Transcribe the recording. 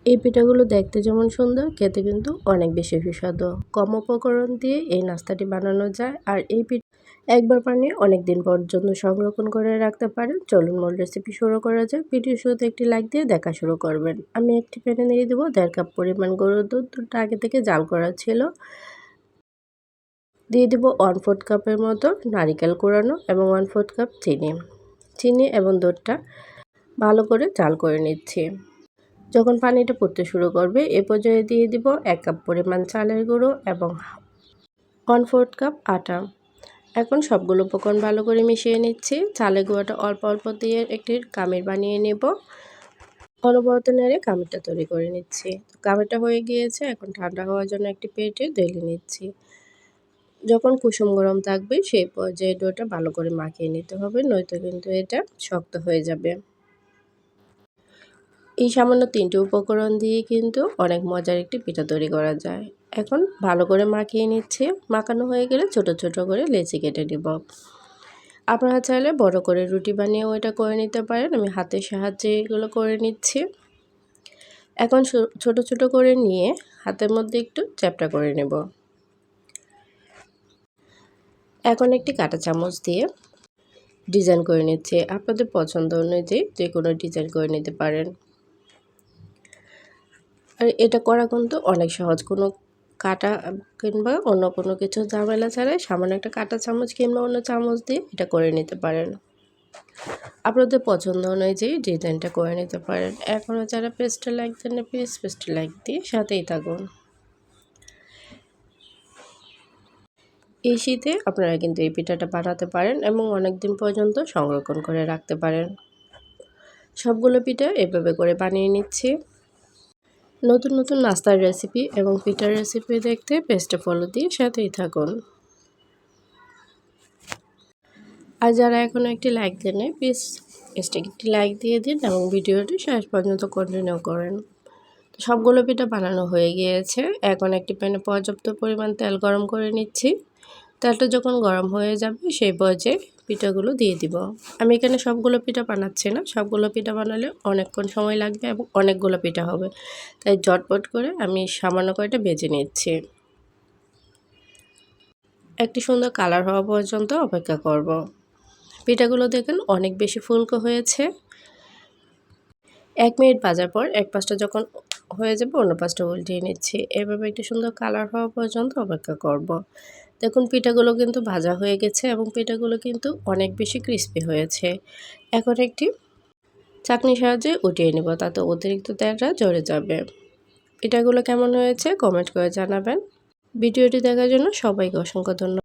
এই পিঠাগুলো দেখতে যেমন সুন্দর, খেতে কিন্তু অনেক বেশি সুস্বাদু। কম উপকরণ দিয়ে এই নাস্তাটি বানানো যায়। আর এই পিঠা একবার বানিয়ে অনেক দিন পর্যন্ত সংরক্ষণ করে রাখতে পারেন। চলুন মূল রেসিপি শুরু করা যাক। ভিডিওর শুরুতে একটি লাইক দিয়ে দেখা শুরু করবেন। আমি একটি প্যানে দিয়ে দেবো 1.5 কাপ পরিমাণ গরুর দুধ। দুধটা আগে থেকে জাল করা ছিল। দিয়ে দেবো 1/4 কাপের মতো নারিকেল কোড়ানো এবং 1/4 কাপ চিনি। চিনি এবং দুধটা ভালো করে জাল করে নিচ্ছি। যখন পানিটা ফুটতে শুরু করবে এ পর্যায়ে দিয়ে দিব 1 কাপ পরিমাণ চালের গুঁড়ো এবং 1/4 কাপ আটা। এখন সবগুলো উপকরণ ভালো করে মিশিয়ে নিচ্ছি। চালের গুঁড়োটা অল্প অল্প দিয়ে একটি কামির বানিয়ে নেব। অনবরত নেড়ে কামিরটা তৈরি করে নিচ্ছি। কামিরটা হয়ে গিয়েছে, এখন ঠান্ডা হওয়ার জন্য একটি প্লেটে ঢেলে নিচ্ছি। যখন কুসুম গরম থাকবে সেই পর্যায়ে ডোটা ভালো করে মাখিয়ে নিতে হবে, নয়তো কিন্তু এটা শক্ত হয়ে যাবে। এই সামান্য 3টে উপকরণ দিয়ে কিন্তু অনেক মজার একটি পিঠা তৈরি করা যায়। এখন ভালো করে মাখিয়ে নিচ্ছে। মাখানো হয়ে গেলে ছোট ছোট করে লেচি কেটে নেব। আপনারা চাইলে বড় করে রুটি বানিয়েও এটা করে নিতে পারেন। আমি হাতের সাহায্যে এগুলো করে নিচ্ছি। এখন ছোট ছোট করে নিয়ে হাতের মধ্যে একটু চ্যাপ্টা করে নেব। এখন একটি কাঁটা চামচ দিয়ে ডিজাইন করে নিচ্ছি। আপনাদের পছন্দ অনুযায়ী যে কোনো ডিজাইন করে নিতে পারেন। আর এটা করা কিন্তু অনেক সহজ, কোনো কাটা কিংবা অন্য কোনো কিছু ঝামেলা ছাড়াই সামান্য একটা কাঁটা চামচ কিংবা অন্য চামচ দিয়ে এটা করে নিতে পারেন। আপনাদের পছন্দ অনুযায়ী ডিজাইনটা করে নিতে পারেন। এখনও যারা পেজটা লাইক দেন না, প্লিজ পেজটা লাইক দিয়ে সাথেই থাকুন। এই শীতে আপনারা কিন্তু এই পিঠাটা বানাতে পারেন এবং অনেক দিন পর্যন্ত সংরক্ষণ করে রাখতে পারেন। সবগুলো পিঠা এভাবে করে বানিয়ে নিচ্ছি। নতুন নতুন নাস্তার রেসিপি এবং পিঠার রেসিপি দেখতে পেজটা ফলো দিয়ে সাথেই থাকুন। আর যারা এখনও একটি লাইক দেন প্লিজ পেজটাকে একটি লাইক দিয়ে দিন এবং ভিডিওটি শেষ পর্যন্ত কন্টিনিউ করেন। সবগুলো পিঠা বানানো হয়ে গিয়েছে। এখন একটি প্যানে পর্যাপ্ত পরিমাণ তেল গরম করে নিচ্ছি। তেলটা যখন গরম হয়ে যাবে সেই পর্যায়ে পিঠাগুলো দিয়ে দিব। আমি এখানে সবগুলো পিঠা বানাচ্ছি না, সবগুলো পিঠা বানালে অনেকক্ষণ সময় লাগবে এবং অনেকগুলো পিঠা হবে, তাই ঝটপট করে আমি সামান্য কয়টা ভেজে নিচ্ছি। একটি সুন্দর কালার হওয়া পর্যন্ত অপেক্ষা করব। পিঠাগুলো দেখেন অনেক বেশি ফুলকো হয়েছে। 1 মিনিট ভাজার পর এক পাশটা যখন হয়ে যাবে অন্য পাশটা উল্টিয়ে নিচ্ছি। এভাবে একটি সুন্দর কালার হওয়া পর্যন্ত অপেক্ষা করব। দেখুন পিঠাগুলো কিন্তু ভাজা হয়ে গেছে এবং পিঠাগুলো কিন্তু অনেক বেশি ক্রিস্পি হয়েছে। এখন একটি চাকনির সাহায্যে উঠিয়ে নেব, তাতে অতিরিক্ত তেলটা ঝরে যাবে। পিঠাগুলো কেমন হয়েছে কমেন্ট করে জানাবেন। ভিডিওটি দেখার জন্য সবাইকে অসংখ্য ধন্যবাদ।